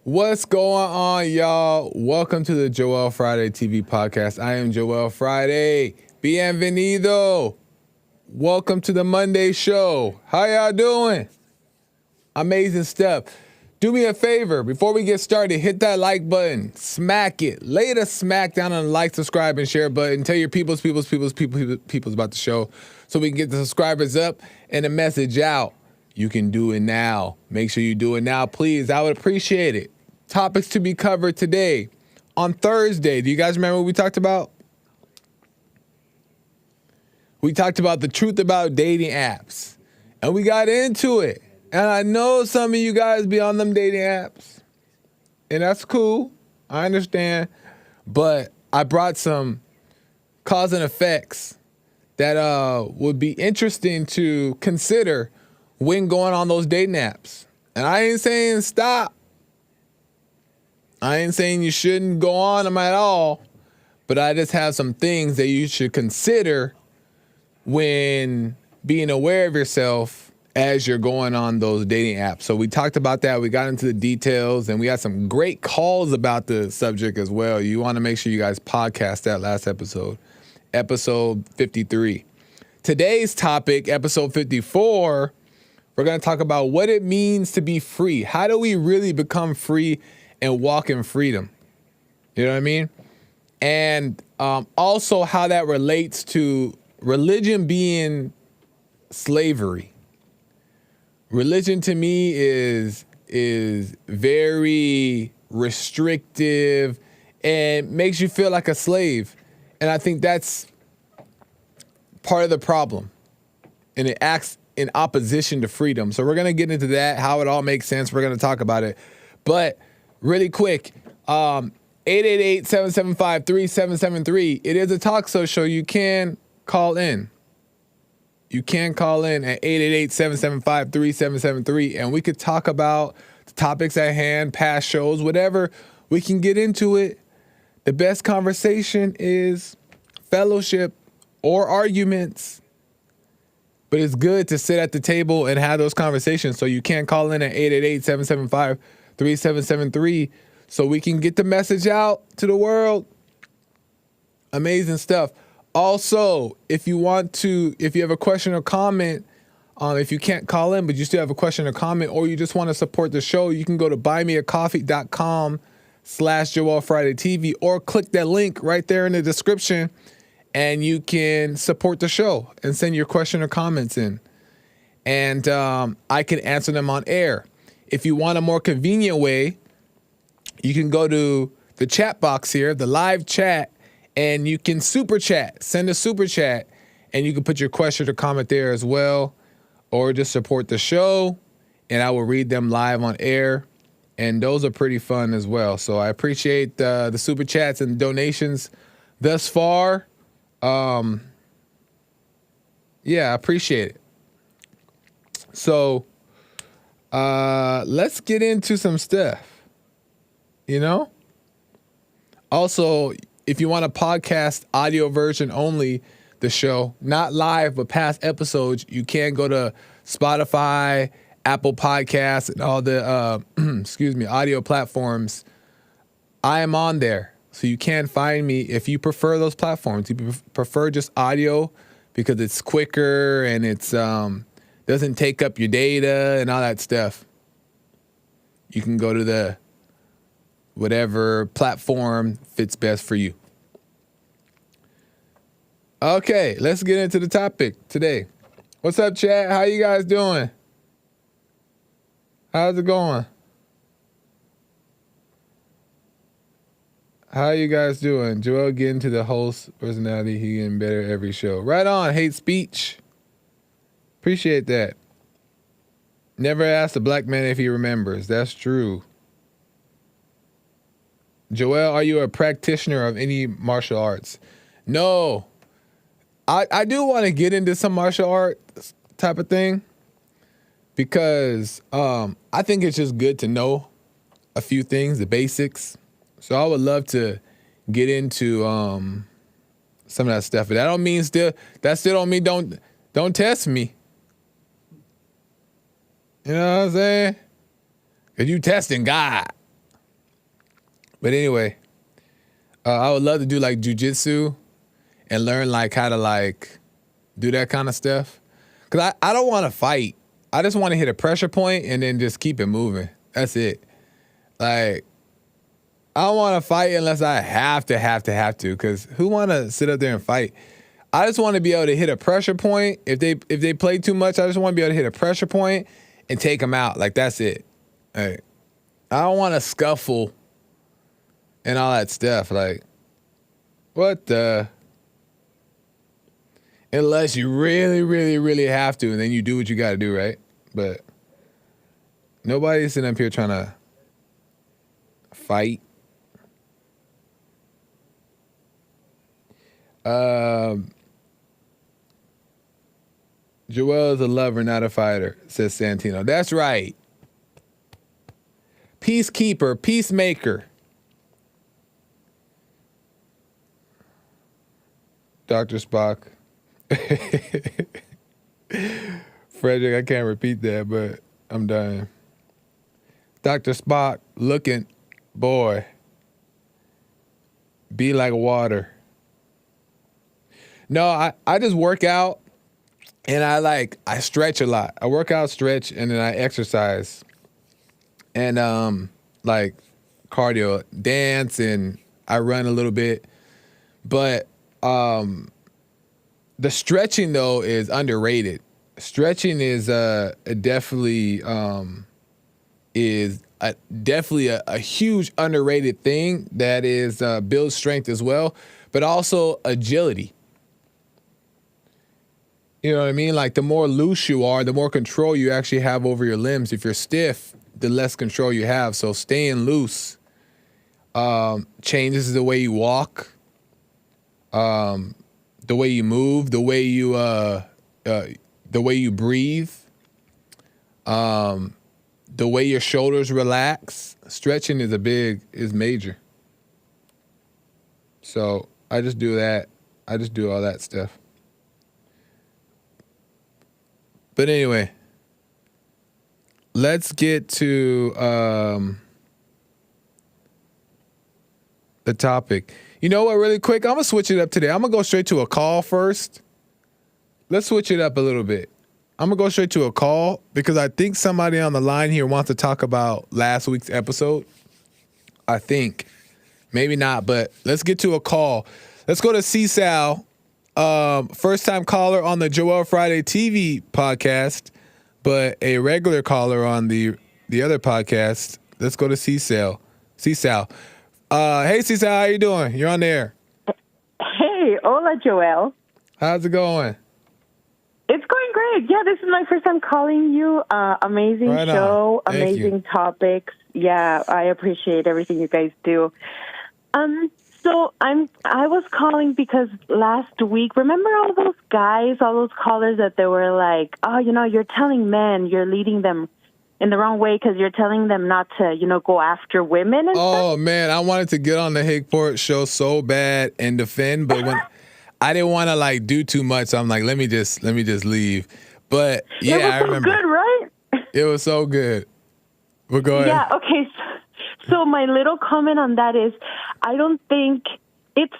What's going on, y'all? Welcome to the Joel Friday TV podcast. I am Joel Friday. Bienvenido. Welcome to the Monday show. How y'all doing? Amazing stuff. Do me a favor, before we get started, hit that like button. Smack it. Lay the smack down on the like, subscribe, and share button. Tell your peoples about the show so we can get the subscribers up and the message out. You can do it now. Make sure you do it now, please. I would appreciate it. Topics to be covered today. On Thursday, do you guys remember what we talked about? We talked about the truth about dating apps. And we got into it. And I know some of you guys be on them dating apps. And that's cool. I understand. But I brought some cause and effects that would be interesting to consider when going on those dating apps. And I ain't saying stop. I ain't saying you shouldn't go on them at all. But I just have some things that you should consider when being aware of yourself as you're going on those dating apps. So we talked about that. We got into the details, and we got some great calls about the subject as well. You want to make sure you guys podcast that last episode, episode 53. Today's topic, episode 54, we're going to talk about what it means to be free. How do we really become free and walk in freedom? You know what I mean? And also how that relates to religion being slavery. Religion to me is very restrictive and makes you feel like a slave. And I think that's part of the problem. And it acts in opposition to freedom. So we're going to get into that, how it all makes sense. We're going to talk about it. But really quick, 888-775-3773. It is a talk show. You can call in. You can call in at 888-775-3773, and we could talk about the topics at hand, past shows, whatever. We can get into it. The best conversation is fellowship or arguments. But it's good to sit at the table and have those conversations. So you can call in at 888-775-3773 so we can get the message out to the world. Amazing stuff. Also, if you have a question or comment, if you can't call in, but you still have a question or comment, or you just want to support the show, you can go to buymeacoffee.com/JoelFridayTV or click that link right there in the description, and you can support the show and send your question or comments in. And I can answer them on air. If you want a more convenient way, you can go to the chat box here, the live chat, and you can super chat, send a super chat, and you can put your question or comment there as well, or just support the show, and I will read them live on air, and those are pretty fun as well. So I appreciate the super chats and donations thus far. Yeah, I appreciate it. So let's get into some stuff, you know? Also, if you want a podcast audio version only, the show, not live, but past episodes, you can go to Spotify, Apple Podcasts, and all the, audio platforms. I am on there. So you can find me if you prefer those platforms. If you prefer just audio because it's quicker and it's doesn't take up your data and all that stuff. You can go to the whatever platform fits best for you. Okay, let's get into the topic today. What's up, chat? How you guys doing? How's it going? How you guys doing? Joel getting to the host personality. He getting better every show. Right on. Hate speech. Appreciate that. Never asked a black man if he remembers. That's true. Joel, are you a practitioner of any martial arts? No. I do want to get into some martial arts type of thing because I think it's just good to know a few things, the basics. So I would love to get into some of that stuff. But that still don't mean don't test me. You know what I'm saying? Because you testing God. But anyway, I would love to do like jujitsu and learn like how to like do that kind of stuff. Cause I don't want to fight. I just want to hit a pressure point and then just keep it moving. That's it. Like, I don't want to fight unless I have to. Cause who want to sit up there and fight? I just want to be able to hit a pressure point. If they play too much, I just want to be able to hit a pressure point and take them out. Like, that's it. Like, I don't want to scuffle and all that stuff. Like, what the? Unless you really, really, really have to, and then you do what you got to do, right? But nobody's sitting up here trying to fight. Joel is a lover, not a fighter, says Santino. That's right. Peacekeeper, peacemaker. Dr. Spock. Frederick, I can't repeat that, but I'm dying. Dr. Spock, looking, boy, be like water. No, I just work out and I stretch a lot. I work out, stretch, and then I exercise. And like cardio, dance, and I run a little bit. But the stretching though is underrated. Stretching is definitely a huge underrated thing that is builds strength as well, but also agility. You know what I mean? Like the more loose you are, the more control you actually have over your limbs. If you're stiff, the less control you have. So staying loose changes the way you walk, the way you move, the way you breathe, the way your shoulders relax. Stretching is major. So I just do that. I just do all that stuff. But anyway, let's get to the topic. You know what, really quick? I'm going to switch it up today. I'm going to go straight to a call first. Let's switch it up a little bit. I'm going to go straight to a call because I think somebody on the line here wants to talk about last week's episode. I think. Maybe not, but let's get to a call. Let's go to C-Sal. First-time caller on the Joel Friday TV podcast, but a regular caller on the other podcast. Let's go to C-Sal. C-Sal. Hey, C-Sal, how you doing? You're on the air. Hey, Ola Joel. How's it going? It's going great. Yeah, this is my first time calling you. Amazing Right show, on. Thank amazing you. topics. Yeah, I appreciate everything you guys do. So I was calling because last week, remember all those guys, all those callers that they were like, oh, you're telling men, you're leading them in the wrong way because you're telling them not to, go after women and stuff? Man, I wanted to get on the Hickport show so bad and defend, but when I didn't want to like do too much, so I'm like, let me just leave. But yeah, It was I so remember. good, right? It was so good. Well, go ahead. Yeah, okay. So my little comment on that is I don't think it's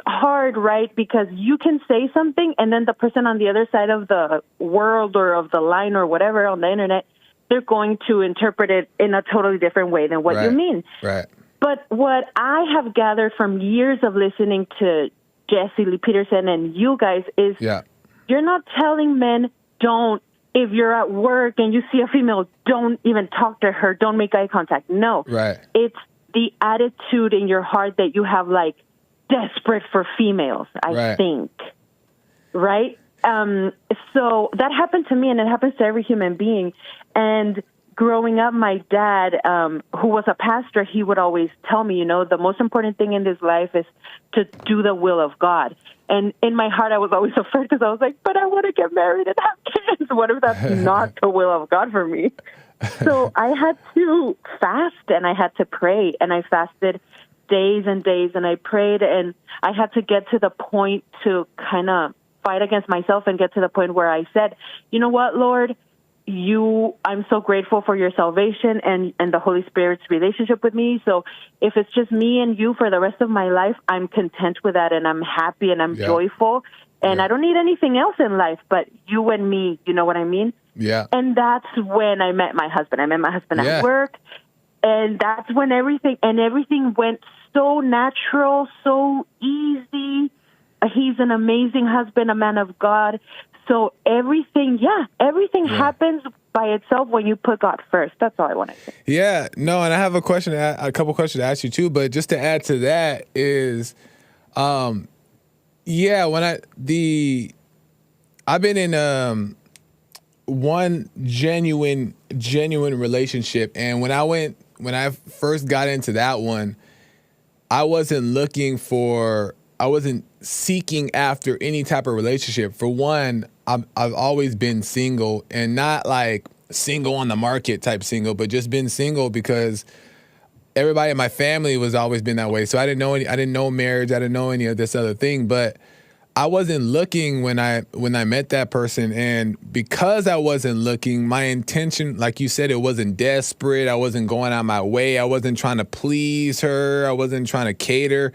hard, right? Because you can say something and then the person on the other side of the world or of the line or whatever on the internet, they're going to interpret it in a totally different way than what you mean. Right. But what I have gathered from years of listening to Jesse Lee Peterson and you guys is you're not telling men don't. If you're at work and you see a female, don't even talk to her. Don't make eye contact. No. Right. It's the attitude in your heart that you have, like, desperate for females, I think. Right? So that happened to me, and it happens to every human being. And growing up, my dad, who was a pastor, he would always tell me, the most important thing in this life is to do the will of God. And in my heart, I was always afraid because I was like, but I want to get married and have kids. What if that's not the will of God for me? So I had to fast and I had to pray. And I fasted days and days and I prayed. And I had to get to the point to kind of fight against myself and get to the point where I said, you know what, Lord? I'm so grateful for your salvation and the Holy Spirit's relationship with me. So if it's just me and you for the rest of my life, I'm content with that, and I'm happy and I'm joyful. And I don't need anything else in life but you and me. You know what I mean? Yeah. And that's when I met my husband. I met my husband at work. And that's when everything went so natural, so easy. He's an amazing husband, a man of God. So everything happens by itself when you put God first. That's all I want to say. Yeah, no, and I have a couple questions to ask you too. But just to add to that is, I've been in one genuine relationship, and when I first got into that one, I wasn't seeking after any type of relationship. For one, I've always been single, and not like single on the market type single, but just been single because everybody in my family was always been that way. So I didn't know marriage. I didn't know any of this other thing, but I wasn't looking when I met that person. And because I wasn't looking, my intention, like you said, it wasn't desperate. I wasn't going out my way. I wasn't trying to please her. I wasn't trying to cater.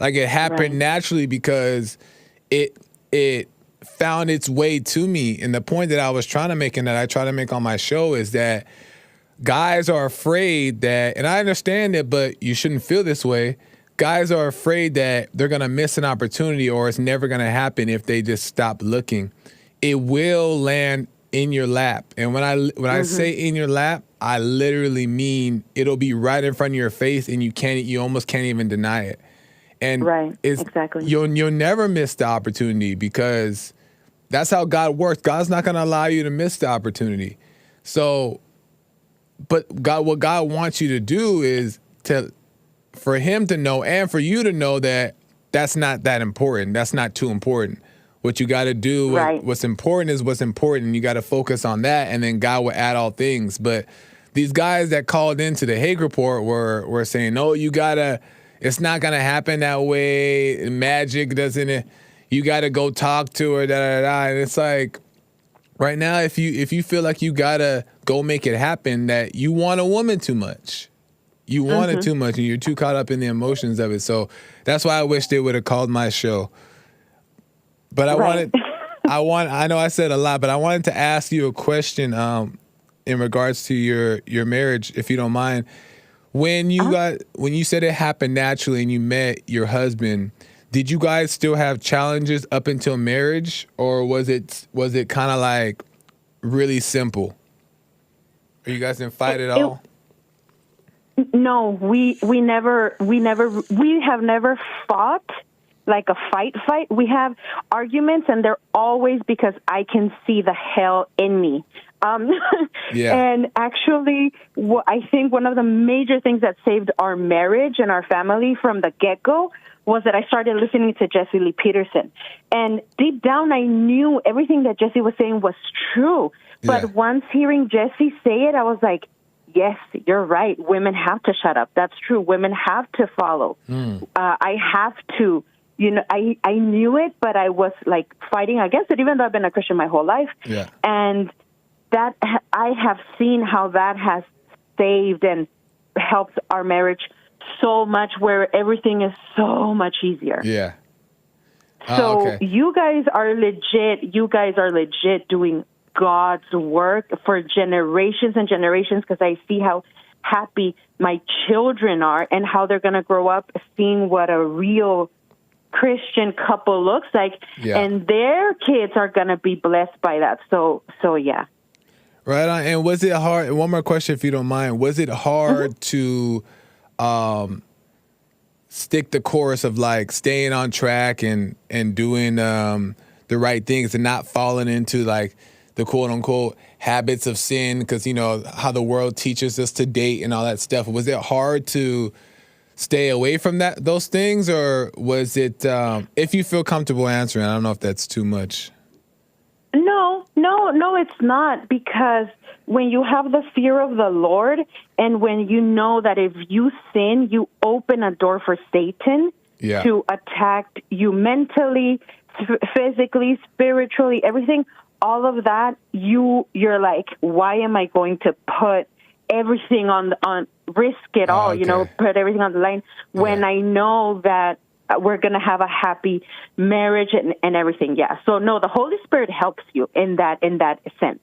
Like, it happened naturally because it found its way to me. And the point that I was trying to make, and that I try to make on my show, is that guys are afraid that, and I understand it, but you shouldn't feel this way. Guys are afraid that they're going to miss an opportunity, or it's never going to happen if they just stop looking. It will land in your lap. And when I say in your lap, I literally mean it'll be right in front of your face, and you almost can't even deny it. And exactly. You'll never miss the opportunity, because that's how God works. God's not going to allow you to miss the opportunity. So, but what God wants you to do is for him to know, and for you to know, that that's not that important. That's not too important. What you got to do, what's important is what's important. You got to focus on that, and then God will add all things. But these guys that called into the Hague report were saying, no, it's not going to happen that way. Magic doesn't, you got to go talk to her, And it's like, right now, if you feel like you got to go make it happen, that you want a woman too much. You want it too much, and you're too caught up in the emotions of it. So that's why I wish they would have called my show. But I know I said a lot, but I wanted to ask you a question in regards to your marriage, if you don't mind. When you said it happened naturally and you met your husband, did you guys still have challenges up until marriage, or was it kind of like really simple? Or you guys didn't fight at all? No, we have never fought like a fight. We have arguments, and they're always because I can see the hell in me. And actually, I think one of the major things that saved our marriage and our family from the get-go was that I started listening to Jesse Lee Peterson. And deep down, I knew everything that Jesse was saying was true. But once hearing Jesse say it, I was like, yes, you're right. Women have to shut up. That's true. Women have to follow. I have to. I knew it, but I was like fighting against it, even though I've been a Christian my whole life. Yeah. And that I have seen how that has saved and helped our marriage so much, where everything is so much easier. Yeah. So you guys are legit. You guys are legit doing God's work for generations and generations, because I see how happy my children are and how they're going to grow up seeing what a real Christian couple looks like, and their kids are going to be blessed by that. So yeah. Right on. And was it hard? One more question, if you don't mind. Was it hard to stick the course of like staying on track and doing the right things, and not falling into like the quote unquote habits of sin? Because you know how the world teaches us to date and all that stuff. Was it hard to stay away from those things, or was it? If you feel comfortable answering, I don't know if that's too much. No, it's not, because when you have the fear of the Lord, and when you know that if you sin, you open a door for Satan to attack you mentally, physically, spiritually, everything. all of that, you're like, why am I going to put everything on risk it all, okay. put everything on the line when I know that we're going to have a happy marriage and everything. Yeah. So no, the Holy Spirit helps you in that sense.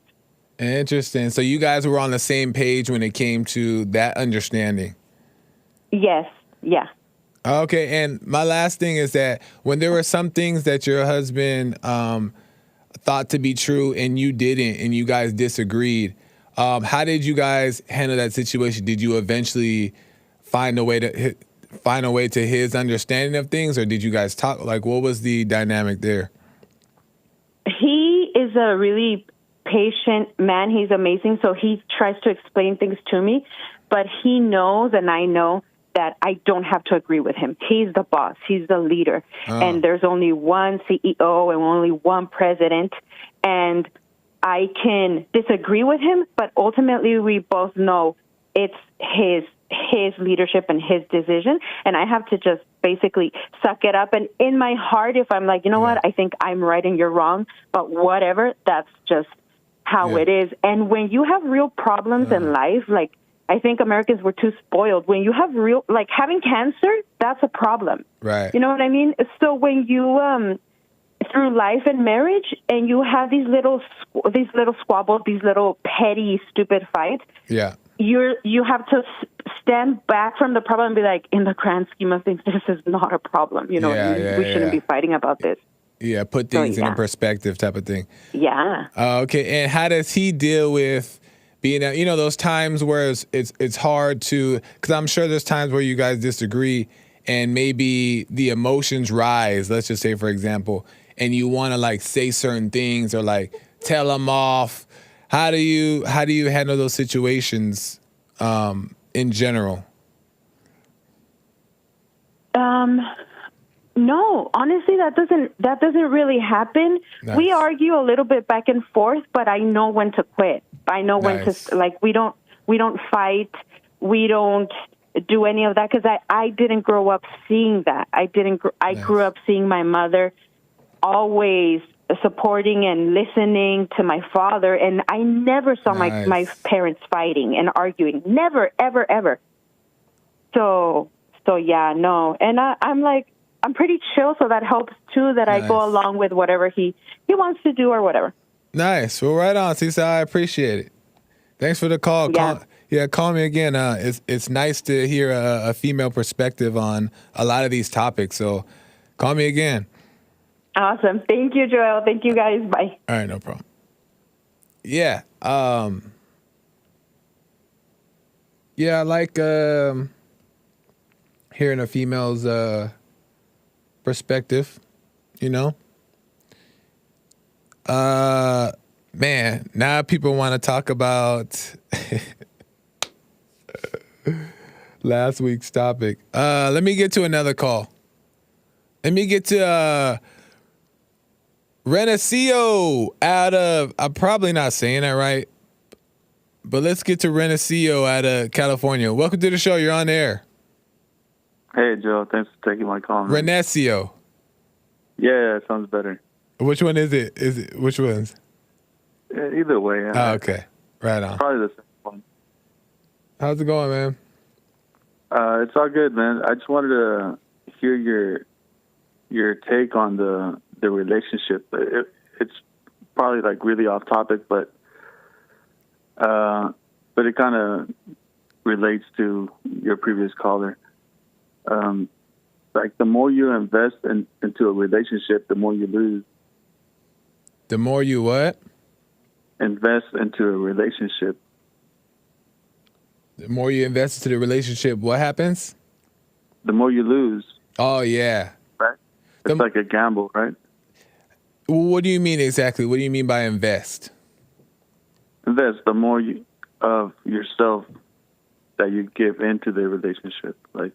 Interesting. So you guys were on the same page when it came to that understanding. Yes. Yeah. Okay. And my last thing is that when there were some things that your husband thought to be true and you didn't, and you guys disagreed, how did you guys handle that situation? Did you eventually find a way to his understanding of things, or did you guys talk? Like, what was the dynamic there? He is a really patient man. He's amazing. So he tries to explain things to me, but he knows, and I know, that I don't have to agree with him. He's the boss. He's the leader. And there's only one CEO and only one president. And I can disagree with him, but ultimately we both know it's his leadership and his decision. And I have to just basically suck it up. And in my heart, if I'm like, you know what, I think I'm right and you're wrong, but whatever, that's just how it is. And when you have real problems in life, like, I think Americans were too spoiled. When you have like having cancer, that's a problem. Right. You know what I mean? So when you, through life and marriage, and you have these little squabbles, these little petty, stupid fights, you have to stand back from the problem and be like, in the grand scheme of things, this is not a problem. You know, we shouldn't be fighting about this. Yeah, put things in a perspective type of thing. Yeah. Okay, and how does he deal with being, those times where it's hard to, because I'm sure there's times where you guys disagree and maybe the emotions rise, let's just say, for example, and you want to like say certain things or like tell them off. How do you handle those situations in general? No, honestly, that doesn't really happen. Nice. We argue a little bit back and forth, but I know when to quit. I know when to, like, we don't fight. We don't do any of that because I didn't grow up seeing that. I grew up seeing my mother always supporting and listening to my father, and I never saw my parents fighting and arguing. Never, ever, ever. So yeah, no. And I'm pretty chill, so that helps too, that I go along with whatever he wants to do or whatever. Nice. Well, right on, Cisa. I appreciate it. Thanks for the call. Call me again. It's nice to hear a female perspective on a lot of these topics. So call me again. Awesome. Thank you, Joel. Thank you, guys. Bye. All right, no problem. Yeah. Yeah, I like hearing a female's perspective, Man, now people want to talk about last week's topic. Let me get to another call. Let me get to Renacio out of, I'm probably not saying that right, but let's get to Renacio out of California. Welcome to the show. You're on the air. Hey, Joe. Thanks for taking my call, man. Renacio. Yeah, sounds better. Which one is it? Which ones? Yeah, either way. Yeah. Oh, okay. Right on. Probably the same one. How's it going, man? It's all good, man. I just wanted to hear your take on the relationship. It's probably like really off topic, but it kind of relates to your previous caller. Like the more you invest into a relationship, the more you lose. The more you what? Invest into a relationship. The more you invest into the relationship, what happens? The more you lose. Oh, yeah. Right? It's like a gamble, right? What do you mean exactly? What do you mean by invest? Invest, the more of yourself that you give into the relationship. Like,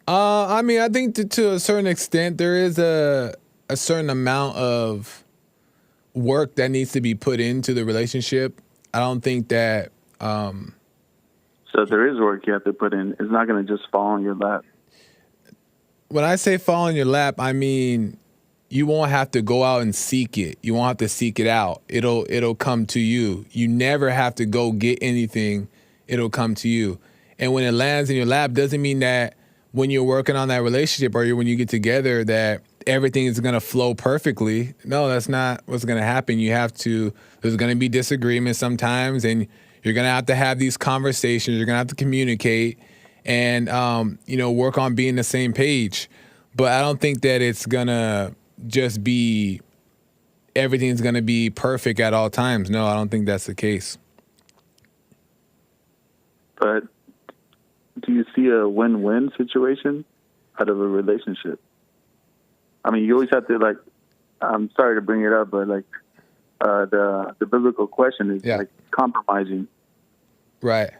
I mean, I think to a certain extent, there is a certain amount of work that needs to be put into the relationship. I don't think that. So there is work you have to put in. It's not going to just fall on your lap. When I say fall on your lap, I mean you won't have to go out and seek it. You won't have to seek it out. It'll come to you. You never have to go get anything. It'll come to you. And when it lands in your lap, doesn't mean that when you're working on that relationship or when you get together that everything is going to flow perfectly. No, that's not what's going to happen. There's going to be disagreements sometimes, and you're going to have these conversations. You're going to have to communicate and, work on being the same page. But I don't think that it's going to just be, everything's going to be perfect at all times. No, I don't think that's the case. But do you see a win-win situation out of a relationship? I mean, you always have to, I'm sorry to bring it up, but the biblical question is compromising. Right.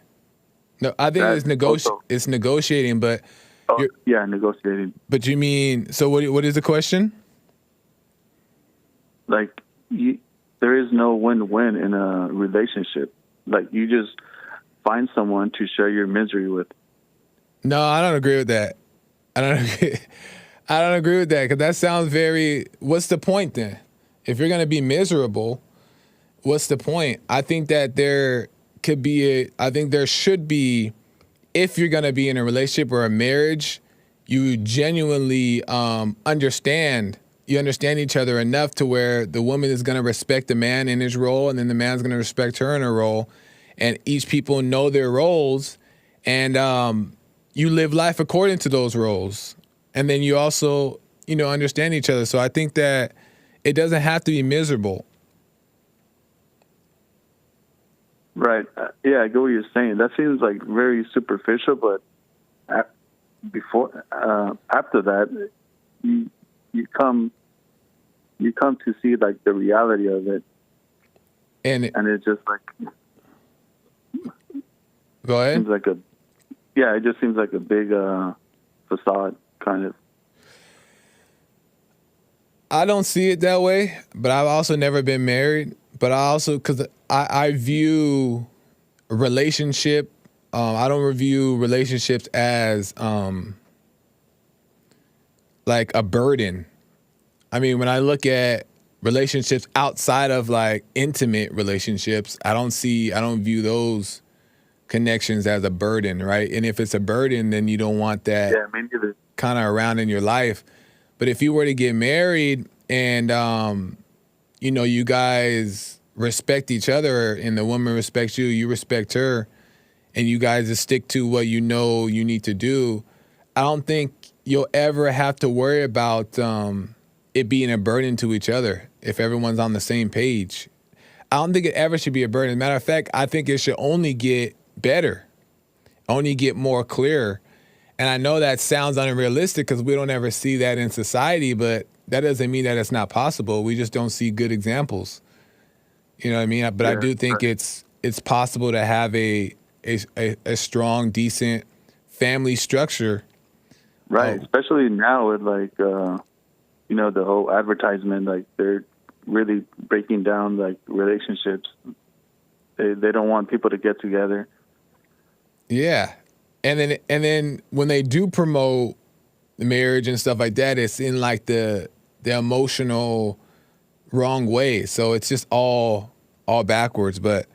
No, I think it's negotiating, but negotiating. But you mean, so what is the question? There is no win-win in a relationship. You just find someone to share your misery with. No, I don't agree with that. I don't agree with that, because that sounds what's the point then? If you're going to be miserable, what's the point? I think that there should be, if you're going to be in a relationship or a marriage, you genuinely understand each other enough to where the woman is going to respect the man in his role, and then the man's going to respect her in her role, and each people know their roles, and you live life according to those roles. And then you also, understand each other. So I think that it doesn't have to be miserable. Right. I get what you're saying. That seems very superficial, but after that, you come to see the reality of it. And it's just go ahead. It just seems like a big facade, kind of. I don't see it that way, but I've also never been married. But because I view a relationship, I don't view relationships as a burden. I mean, when I look at relationships outside of intimate relationships, I don't view those connections as a burden, right? And if it's a burden, then you don't want that kind of around in your life. But if you were to get married and, you guys respect each other and the woman respects you, you respect her, and you guys just stick to what you need to do, I don't think you'll ever have to worry about it being a burden to each other if everyone's on the same page. I don't think it ever should be a burden. As a matter of fact, I think it should only get better, only get more clear. And I know that sounds unrealistic because we don't ever see that in society, but that doesn't mean that it's not possible. We just don't see good examples. You know what I mean? But I do think it's possible to have a strong, decent family structure. Right, especially now with the whole advertisement, they're really breaking down relationships. They don't want people to get together. Yeah. And then when they do promote marriage and stuff like that, it's in the emotional wrong way. So it's just all backwards. But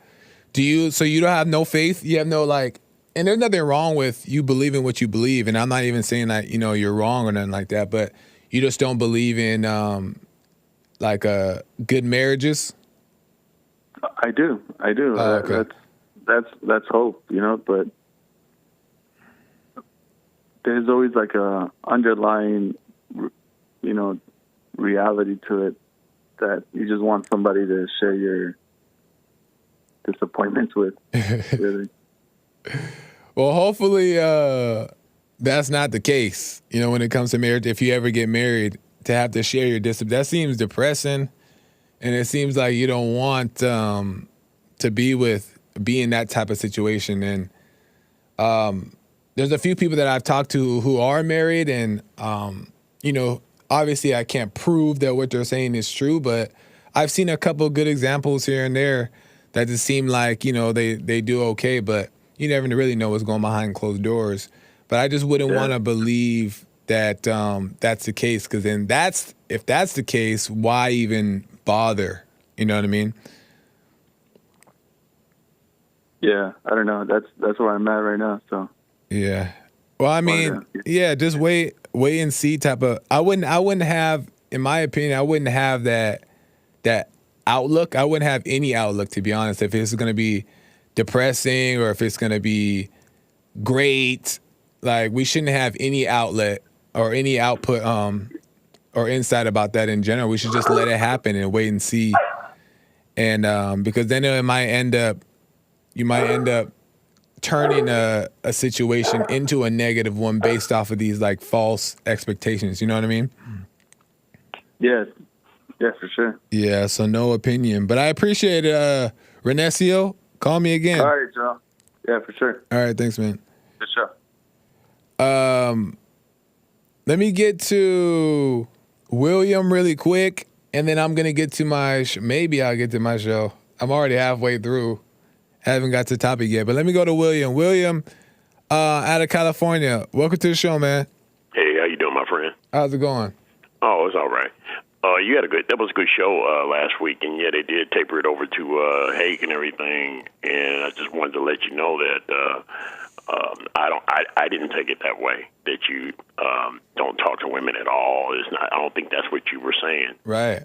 so you don't have no faith? You have no and there's nothing wrong with you believing what you believe. And I'm not even saying that, you're wrong or nothing like that, but you just don't believe in good marriages? I do. Oh, okay. That's hope, but there's always a underlying, reality to it that you just want somebody to share your disappointments with. Really. Well, hopefully that's not the case. When it comes to marriage, if you ever get married, to have to share your disappointment, that seems depressing, and it seems like you don't want to be in that type of situation. And there's a few people that I've talked to who are married, and obviously I can't prove that what they're saying is true, but I've seen a couple of good examples here and there that just seem like they do okay, but you never really know what's going behind closed doors. But I just wouldn't want to believe that that's the case. Because then if that's the case, why even bother? You know what I mean? Yeah, I don't know. That's where I'm at right now. So yeah. Well, I mean, yeah, just wait and see type of. I wouldn't have, in my opinion, I wouldn't have that outlook. I wouldn't have any outlook, to be honest. If it's going to be depressing or if it's going to be great, like we shouldn't have any outlet or any output or insight about that in general. We should just let it happen and wait and see. And because then you might end up turning a situation into a negative one based off of these like false expectations. You know what I mean? Yes. Yeah, for sure. Yeah, so no opinion. But I appreciate it, Renesio. Call me again. All right, Joe. Yeah, for sure. All right, thanks, man. For sure. Let me get to William really quick, and then I'm going to get to my maybe I'll get to my show. I'm already halfway through. Haven't got to the topic yet, but let me go to William. William, out of California. Welcome to the show, man. Hey, how you doing, my friend? How's it going? Oh, it's all right. That was a good show last week, and yeah, they did taper it over to Hake and everything. And I just wanted to let you know that I didn't take it that way. That you don't talk to women at all. It's not. I don't think that's what you were saying. Right.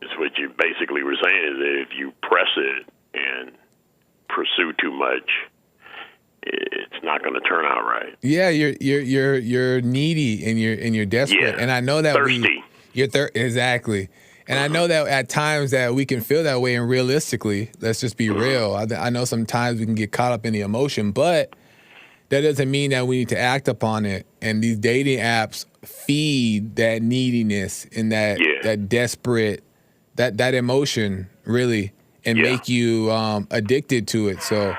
It's what you basically were saying is that if you press it and pursue too much, it's not going to turn out right. Yeah, you're needy and you're desperate, yeah. And I know that thirsty. Exactly, and I know that at times that we can feel that way. And realistically, let's just be real. I know sometimes we can get caught up in the emotion, but that doesn't mean that we need to act upon it. And these dating apps feed that neediness and that desperate that emotion really, and make you addicted to it. So.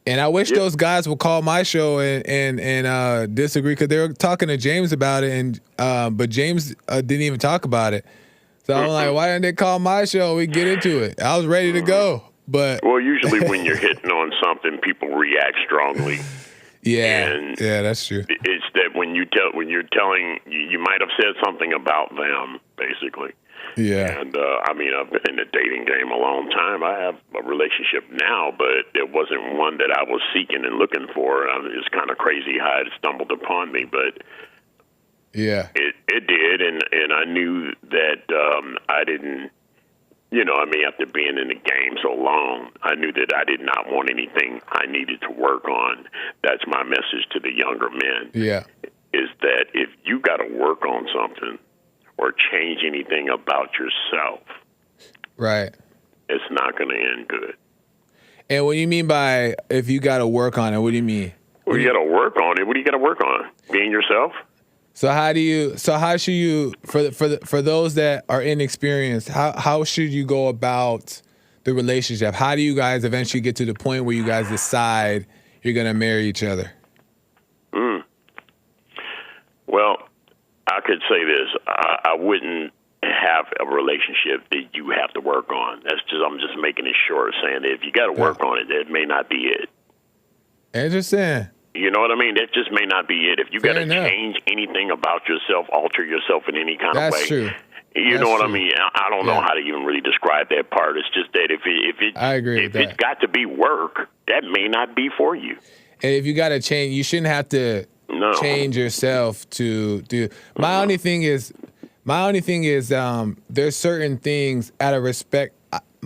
And I wish those guys would call my show and disagree, because they were talking to James about it, but James didn't even talk about it. So I'm like, why didn't they call my show? We get into it. I was ready to go, but well, usually when you're hitting on something, people react strongly. Yeah, that's true. It's that when you're telling, you might have said something about them, basically. Yeah. And, I mean, I've been in the dating game a long time. I have a relationship now, but it wasn't one that I was seeking and looking for. It's kind of crazy how it stumbled upon me, but yeah, it did. And I knew that I didn't, after being in the game so long, I knew that I did not want anything I needed to work on. That's my message to the younger men. Yeah. Is that if you got to work on something, or change anything about yourself, right, it's not going to end good. And what do you mean by if you got to work on it? What do you mean? Well, you got to work on it. What do you got to work on? Being yourself. So how should you for those that are inexperienced? How should you go about the relationship? How do you guys eventually get to the point where you guys decide you're going to marry each other? Well, I could say this. I wouldn't have a relationship that you have to work on. I'm just making it short, saying that if you got to work on it, that may not be it. Interesting. You know what I mean? That just may not be it. If you got to change anything about yourself, alter yourself in any kind of way. That's true. You know what I mean? I don't know how to even really describe that part. It's just that I agree with that. It's got to be work, that may not be for you. And if you got to change, you shouldn't have to change yourself to do. My only thing is there's certain things out of respect.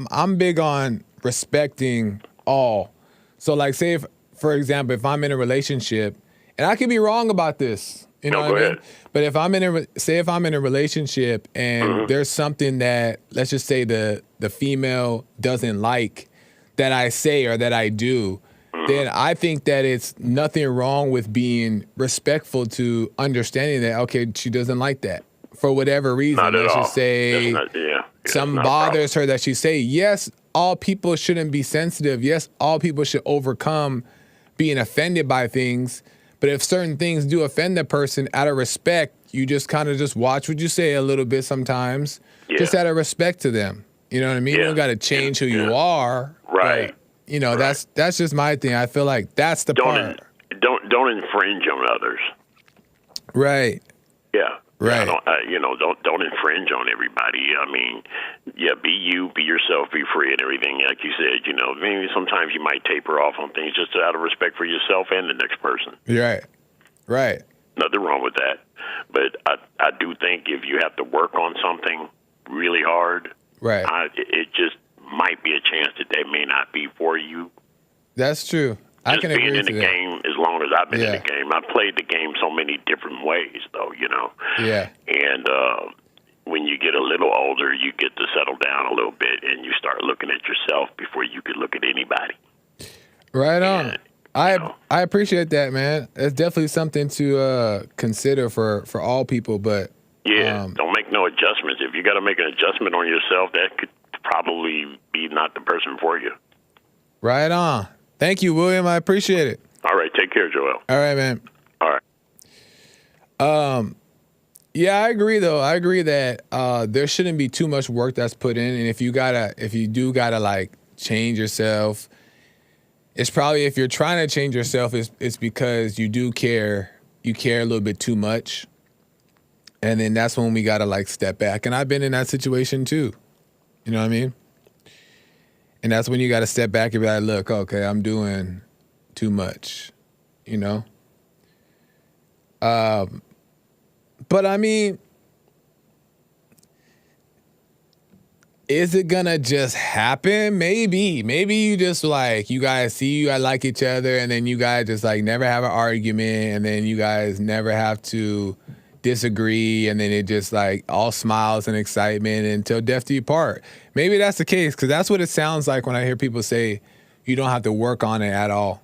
I'm big on respecting all. So like say for example, if I'm in a relationship, and I could be wrong about this, you know what I mean? But if I'm in a relationship and there's something that, let's just say the female doesn't like that I say or that I do, then I think that it's nothing wrong with being respectful to understanding that, okay, she doesn't like that for whatever reason. Not at let's all. just say something bothers her that she say, yes, all people shouldn't be sensitive. Yes, all people should overcome being offended by things. But if certain things do offend the person, out of respect, you just kind of just watch what you say a little bit sometimes, just out of respect to them. You know what I mean? You don't got to change who you are. Right. But, that's just my thing. I feel like that's the part. don't infringe on others. Right. Yeah. Right. Don't infringe on everybody. I mean, yeah, be you, be yourself, be free, and everything. Like you said, maybe sometimes you might taper off on things just out of respect for yourself and the next person. Right. Right. Nothing wrong with that. But I do think if you have to work on something really hard, right, it just might be a chance that may not be for you. That's true. I can agree being in to the that. game as long as I've been in the game. I've played the game so many different ways, though, Yeah. And when you get a little older, you get to settle down a little bit, and you start looking at yourself before you could look at anybody. Right on. I appreciate that, man. It's definitely something to consider for all people, but don't make no adjustments. If you got to make an adjustment on yourself, that could probably be not the person for you. Right on. Thank you, William. I appreciate it. All right. Take care, Joel. All right, man. All right. Yeah, I agree though. I agree that there shouldn't be too much work that's put in, and if you do gotta like change yourself, it's probably, if you're trying to change yourself, it's because you do care. You care a little bit too much, and then that's when we gotta like step back. And I've been in that situation too. You know what I mean? And that's when you got to step back and be like, look, okay, I'm doing too much, But I mean, is it gonna just happen? Maybe you just like, you guys see you guys like each other, and then you guys just like never have an argument, and then you guys never have to disagree, and then it just like all smiles and excitement until death do you part. Maybe that's the case, because that's what it sounds like when I hear people say you don't have to work on it at all.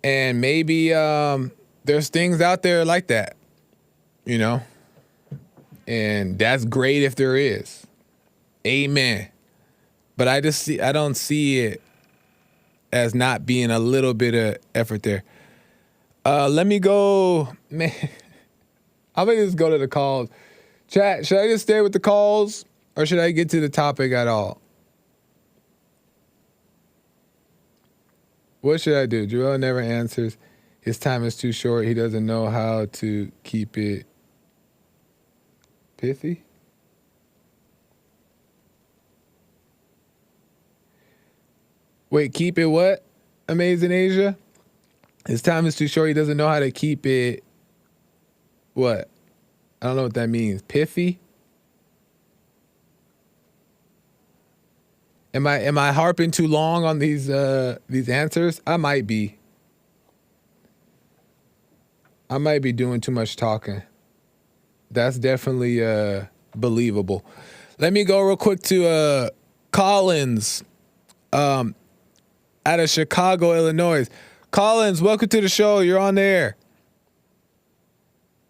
And maybe there's things out there like that, and that's great if there is. Amen. But I don't see it as not being a little bit of effort there. Let me go, man. I'm going to just go to the calls. Chat, should I just stay with the calls, or should I get to the topic at all? What should I do? Joel never answers. His time is too short. He doesn't know how to keep it pithy. Wait, keep it what? Amazing Asia? His time is too short. He doesn't know how to keep it what? I don't know what that means. Pithy? Am I harping too long on these answers? I might be. I might be doing too much talking. That's definitely believable. Let me go real quick to Collins out of Chicago, Illinois. Collins, welcome to the show. You're on the air.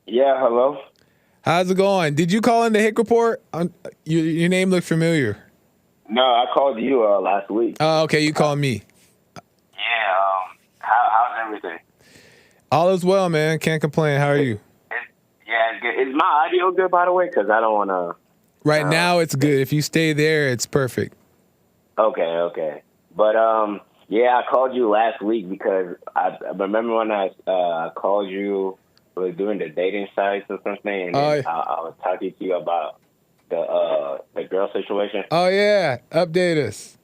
Yeah, hello. How's it going? Did you call in the Hick Report? Your name looked familiar. No, I called you last week. Oh, okay. You called me. Yeah. How's everything? All is well, man. Can't complain. How are you? It's good. Is my audio good, by the way? Because I don't want to... Right now, it's good. If you stay there, it's perfect. Okay. But, yeah, I called you last week because I remember when I called you, we were doing the dating sites or something, and I was talking to you about the girl situation. Oh, yeah. Update us.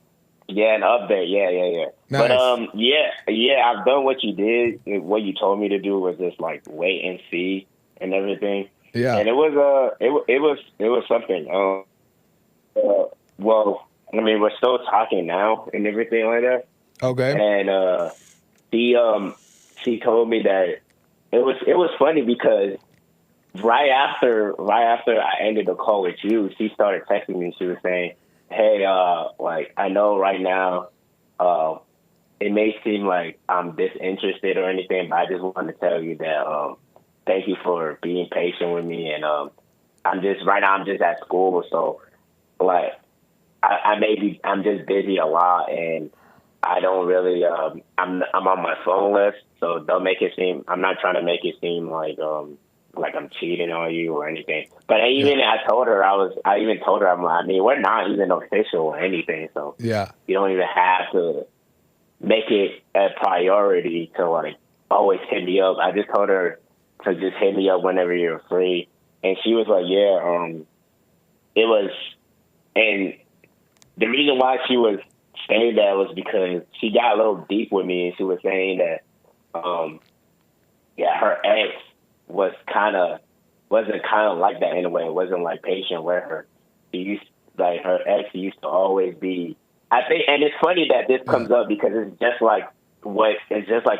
Yeah, an update. Yeah. Nice. But, yeah, I've done what you did. What you told me to do was just, like, wait and see and everything. Yeah. And it was something. Well, I mean, we're still talking now and everything like that. Okay. And she told me that it was funny because right after I ended the call with you, she started texting me. She was saying, "Hey, like I know right now, it may seem like I'm disinterested or anything, but I just wanted to tell you that thank you for being patient with me, and I'm just at school, so like I'm just busy a lot, and I don't really I'm on my phone list, so don't make it seem, I'm not trying to make it seem like I'm cheating on you or anything. But I even told her I mean, we're not even official or anything, so yeah, you don't even have to make it a priority to like always hit me up. I just told her to just hit me up whenever you're free. And she was like, yeah, it was, and the reason why she was saying that was because she got a little deep with me, and she was saying that, her ex wasn't kind of like that in a way. It wasn't like patient with her. Her ex used to always be, I think, and it's funny that this comes up because it's just like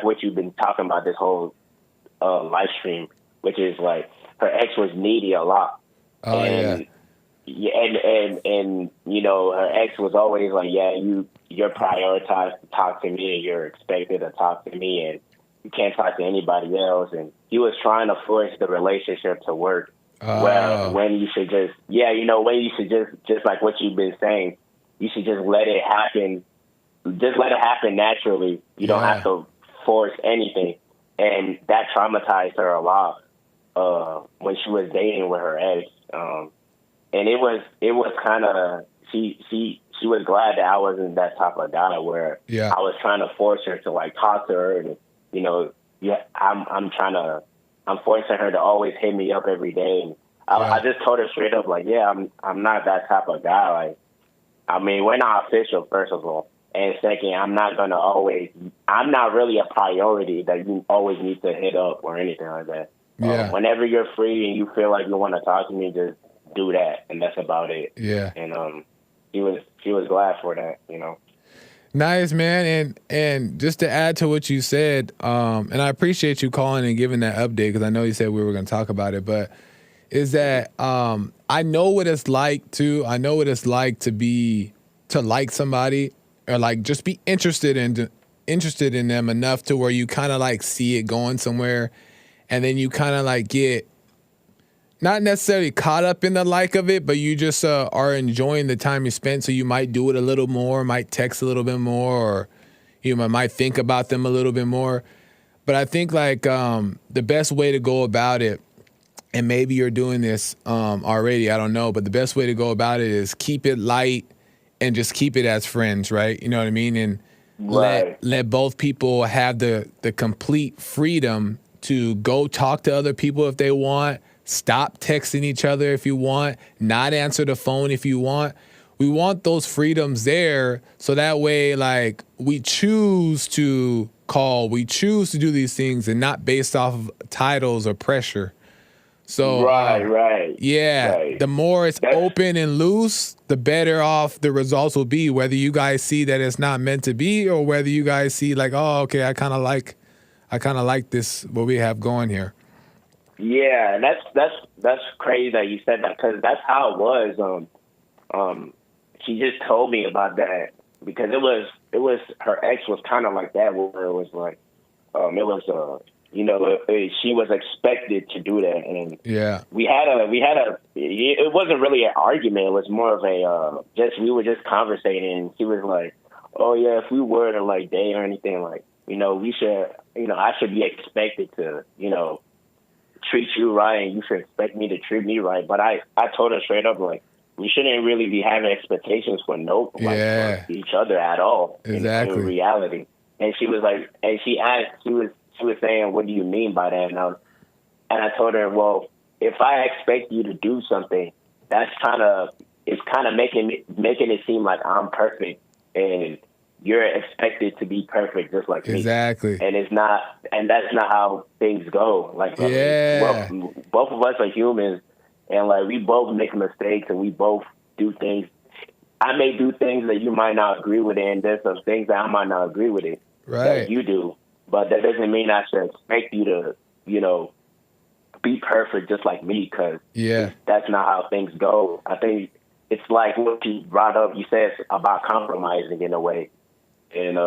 what you've been talking about this whole live stream, which is like her ex was needy a lot. Oh, and her ex was always like, you're prioritized to talk to me, and you're expected to talk to me, and you can't talk to anybody else. And he was trying to force the relationship to work. When you should just like what you've been saying, you should just let it happen. Just let it happen naturally. You don't have to force anything. And that traumatized her a lot when she was dating with her ex. And it was kind of, she was glad that I wasn't that type of guy where I was trying to force her to like talk to her. And, I'm forcing her to always hit me up every day. And I just told her straight up, like, I'm not that type of guy. Like, I mean, we're not official, first of all. And second, I'm not really a priority that you always need to hit up or anything like that. Whenever you're free and you feel like you want to talk to me, just do that. And that's about it. Yeah. And she was glad for that, Nice, man. And just to add to what you said, and I appreciate you calling and giving that update because I know you said we were going to talk about it, but is that I know what it's like to like somebody or like just be interested in them enough to where you kind of like see it going somewhere, and then you kind of like get not necessarily caught up in the like of it, but you just are enjoying the time you spent. So you might do it a little more, might text a little bit more, or you might think about them a little bit more. But I think like the best way to go about it, and maybe you're doing this already, I don't know, but the best way to go about it is keep it light and just keep it as friends, right? You know what I mean? And let both people have the complete freedom to go talk to other people if they want. Stop texting each other if you want, not answer the phone if you want. We want those freedoms there so that way, like, we choose to call, we choose to do these things and not based off of titles or pressure. So, right. The more it's open and loose, the better off the results will be, whether you guys see that it's not meant to be or whether you guys see like, oh, okay, I kind of like this, what we have going here. Yeah, that's crazy that you said that because that's how it was. She just told me about that because it was her ex was kind of like that where it was like she was expected to do that, and we had a it wasn't really an argument. It was more of a we were just conversating, and she was like, oh yeah, if we were to like date or anything, like we should I should be expected to treat you right, and you should expect me to treat me right. But I told her straight up, like, we shouldn't really be having expectations for for each other at all. Exactly. In reality. And she was like, and she asked, she was saying, what do you mean by that? And I told her, well, if I expect you to do something, it's kind of making it seem like I'm perfect and you're expected to be perfect just like me. Exactly. And it's not, and that's not how things go. Like, both of us are humans, and like we both make mistakes and we both do things. I may do things that you might not agree with, and there's some things that I might not agree with it that you do. But that doesn't mean I should expect you to, be perfect just like me, because that's not how things go. I think it's like what you brought up. You said about compromising in a way. And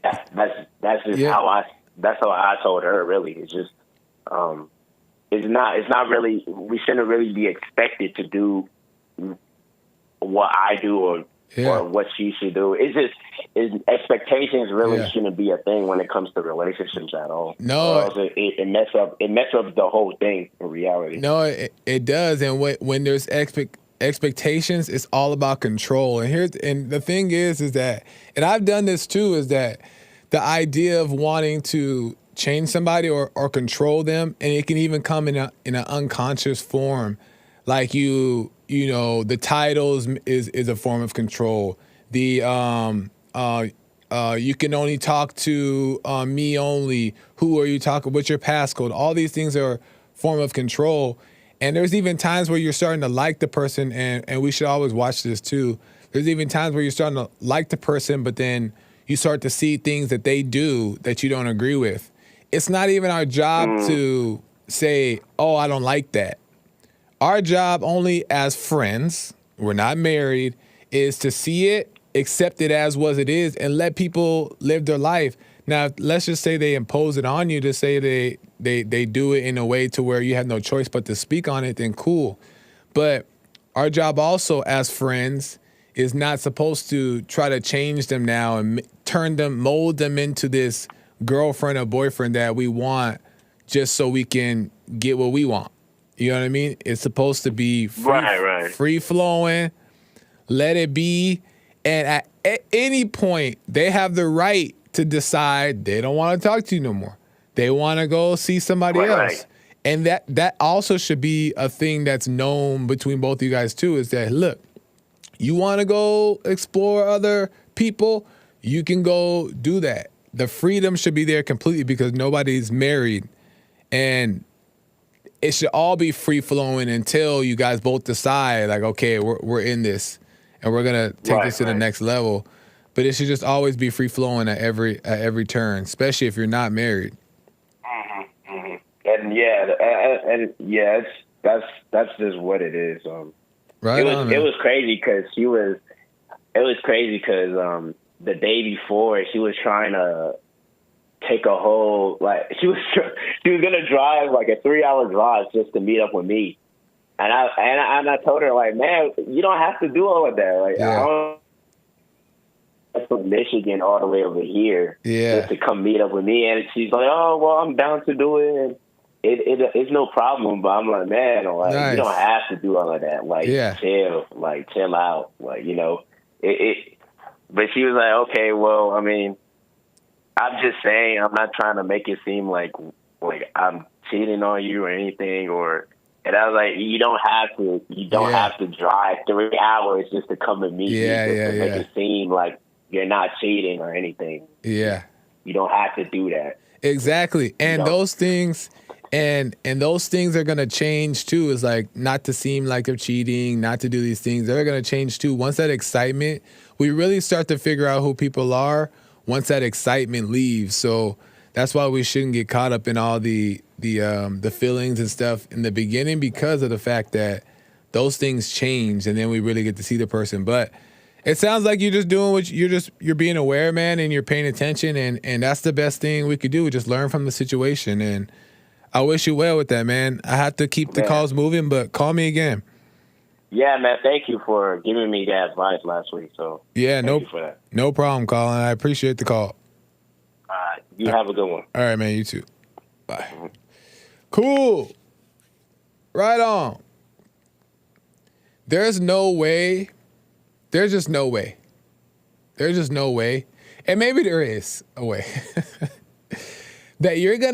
that's just how I told her. Really, it's just it's not really. We shouldn't really be expected to do what I do or what she should do. It's just expectations really shouldn't be a thing when it comes to relationships at all. No, it mess up the whole thing in reality. No, it does. And when there's expectations, it's all about control. And the thing is that, and I've done this too, is that the idea of wanting to change somebody or control them, and it can even come in an unconscious form, like you know, the titles is a form of control. The you can only talk to me only. Who are you talking? What's your passcode? All these things are form of control. And there's even times where you're starting to like the person, and we should always watch this too. There's even times where you're starting to like the person, but then you start to see things that they do that you don't agree with. It's not even our job to say, oh, I don't like that. Our job only as friends, we're not married, is to see it, accept it as what it is, and let people live their life. Now, let's just say they impose it on you, to say they do it in a way to where you have no choice but to speak on it, then cool. But our job also as friends is not supposed to try to change them now and mold them into this girlfriend or boyfriend that we want just so we can get what we want. You know what I mean? It's supposed to be free flowing, let it be. And at any point, they have the right to decide they don't want to talk to you no more. They want to go see somebody else. Right. And that also should be a thing that's known between both of you guys too, is that, look, you want to go explore other people, you can go do that. The freedom should be there completely because nobody's married. And it should all be free flowing until you guys both decide, like, okay, we're in this and we're going to take this to the next level. But it should just always be free flowing at every turn, especially if you're not married. Mm-hmm, mm-hmm. And that's just what it is. Right. It was crazy because the day before she was trying to take a whole, like, she was gonna drive like a 3-hour drive just to meet up with me, and I told her, like, man, you don't have to do all of that. Like, I don't from Michigan all the way over here just to come meet up with me, and she's like, oh well, I'm down to do it. And it's no problem, but I'm like, man, like, you don't have to do all of that. Like, chill out, like, you know. But she was like, okay, well, I mean, I'm just saying, I'm not trying to make it seem like I'm cheating on you or anything, and I was like, you don't have to drive 3 hours just to come and meet me, to make it seem like you're not cheating or anything. Yeah. You don't have to do that. Exactly. And those things and those things are gonna change too. Is like not to seem like they're cheating, not to do these things. They're gonna change too. Once that excitement, we really start to figure out who people are once that excitement leaves. So that's why we shouldn't get caught up in all the feelings and stuff in the beginning, because of the fact that those things change and then we really get to see the person. But it sounds like you're just doing what you're being aware, man, and you're paying attention, and that's the best thing we could do. Just learn from the situation, and I wish you well with that, man. I have to keep the calls moving, but call me again. Yeah, man. Thank you for giving me that advice last week. So thank you for that. No problem, Colin. I appreciate the call. All right. You have a good one. All right, man. You too. Bye. Mm-hmm. Cool. Right on. There's no way. There's just no way. There's just no way. And maybe there is a way that you're going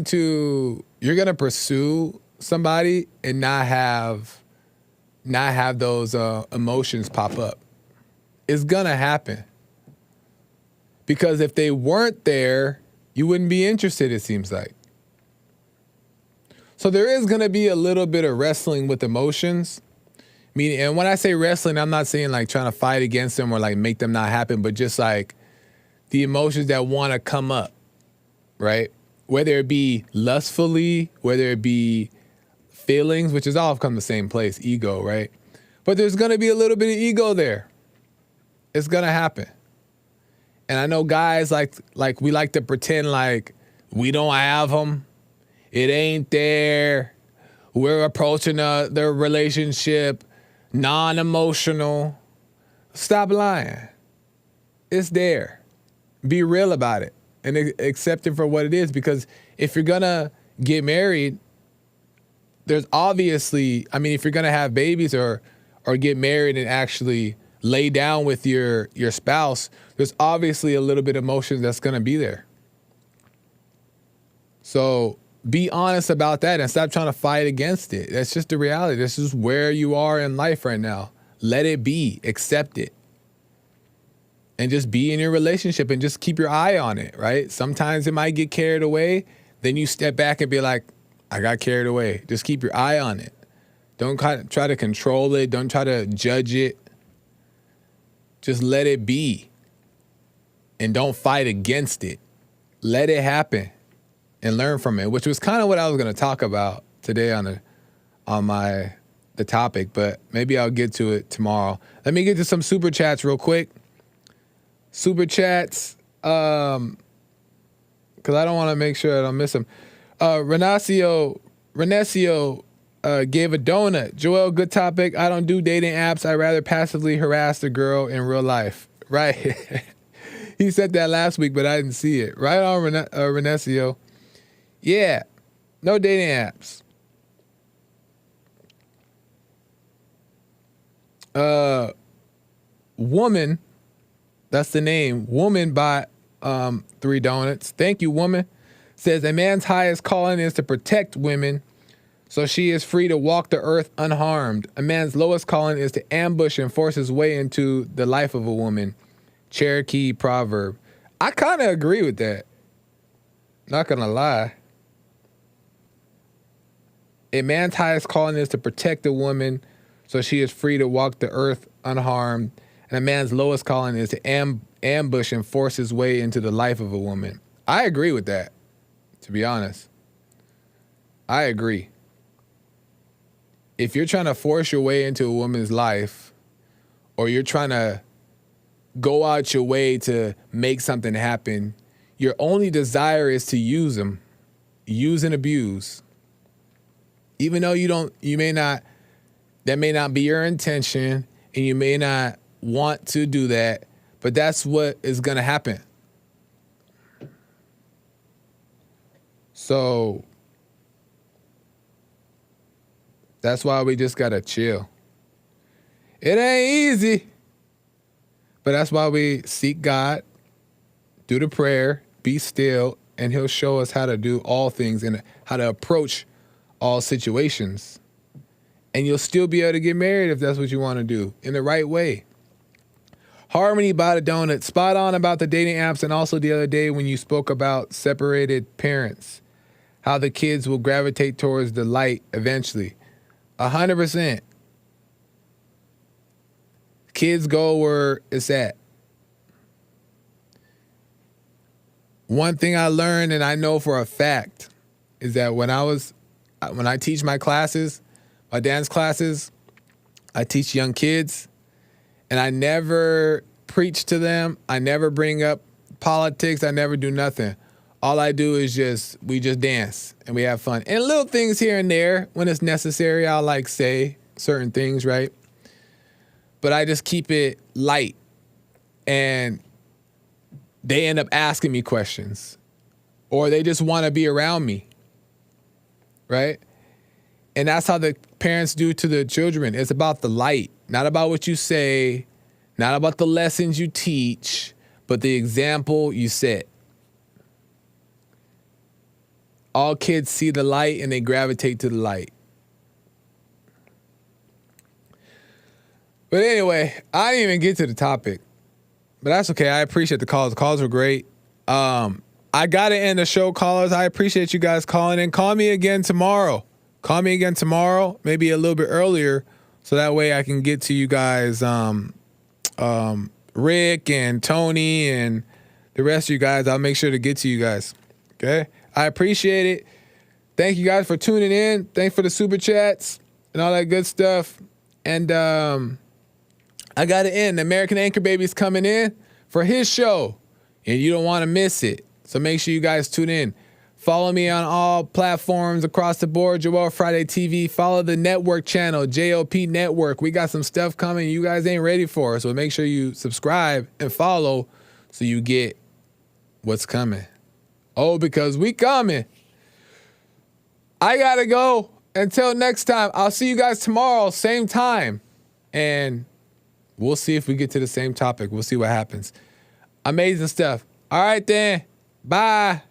to pursue somebody and not have those emotions pop up. It's going to happen. Because if they weren't there, you wouldn't be interested, it seems like. So there is going to be a little bit of wrestling with emotions. Meaning, and when I say wrestling, I'm not saying like trying to fight against them or like make them not happen, but just like the emotions that want to come up, right? Whether it be lustfully, whether it be feelings, which is all come the same place, ego, right? But there's going to be a little bit of ego there. It's going to happen. And I know guys like we like to pretend like we don't have them. It ain't there. We're approaching the relationship non-emotional. Stop lying. It's there. Be real about it and accept it for what it is. Because if you're going to get married, there's obviously, I mean, if you're going to have babies or get married and actually lay down with your spouse, there's obviously a little bit of emotion that's going to be there. So be honest about that and stop trying to fight against it. That's just the reality. This is where you are in life right now. Let it be. Accept it. And just be in your relationship and just keep your eye on it, right? Sometimes it might get carried away. Then you step back and be like, I got carried away. Just keep your eye on it. Don't try to control it. Don't try to judge it. Just let it be. And don't fight against it. Let it happen and learn from it, which was kind of what I was going to talk about today on the topic, but maybe I'll get to it tomorrow. Let me get to some super chats real quick. Super chats, because I don't want to make sure I don't miss them. Renacio gave a donut. Joel, good topic. I don't do dating apps. I'd rather passively harass the girl in real life. Right. He said that last week, but I didn't see it. Right on, Renacio. Yeah, no dating apps. Woman, that's the name. Woman bought 3 donuts. Thank you, woman. Says a man's highest calling is to protect women, so she is free to walk the earth unharmed. A man's lowest calling is to ambush and force his way into the life of a woman. Cherokee proverb. I kind of agree with that. Not gonna lie. A man's highest calling is to protect a woman, so she is free to walk the earth unharmed. And a man's lowest calling is to ambush and force his way into the life of a woman. I agree with that, to be honest. I agree. If you're trying to force your way into a woman's life, or you're trying to go out your way to make something happen, your only desire is to use them, use and abuse. Even though that may not be your intention, and you may not want to do that, but that's what is going to happen. So that's why we just got to chill. It ain't easy, but that's why we seek God, do the prayer, be still, and he'll show us how to do all things and how to approach all situations. And you'll still be able to get married if that's what you want to do in the right way. Harmony bought a donut. Spot on about the dating apps, and also the other day when you spoke about separated parents, how the kids will gravitate towards the light eventually. 100%. Kids go where it's at. One thing I learned, and I know for a fact, is that when I teach my classes, my dance classes, I teach young kids, and I never preach to them. I never bring up politics. I never do nothing. All I do is we just dance and we have fun. And little things here and there, when it's necessary, I'll say certain things, right? But I just keep it light. And they end up asking me questions, or they just want to be around me, right? And that's how the parents do to the children. It's about the light, not about what you say, not about the lessons you teach, but the example you set. All kids see the light and they gravitate to the light. But anyway, I didn't even get to the topic. But that's okay. I appreciate the calls. The calls were great. I got to end the show, callers. I appreciate you guys calling in. Call me again tomorrow. Maybe a little bit earlier, so that way I can get to you guys, Rick and Tony and the rest of you guys. I'll make sure to get to you guys. Okay? I appreciate it. Thank you guys for tuning in. Thanks for the super chats and all that good stuff. And I got to end. The American Anchor Baby's coming in for his show, and you don't want to miss it. So make sure you guys tune in. Follow me on all platforms across the board, Joel Friday TV. Follow the network channel, JOP Network. We got some stuff coming you guys ain't ready for, so make sure you subscribe and follow so you get what's coming. Oh, because we coming. I got to go. Until next time, I'll see you guys tomorrow, same time. And We'll see if we get to the same topic. We'll see what happens. Amazing stuff. All right, then. Bye.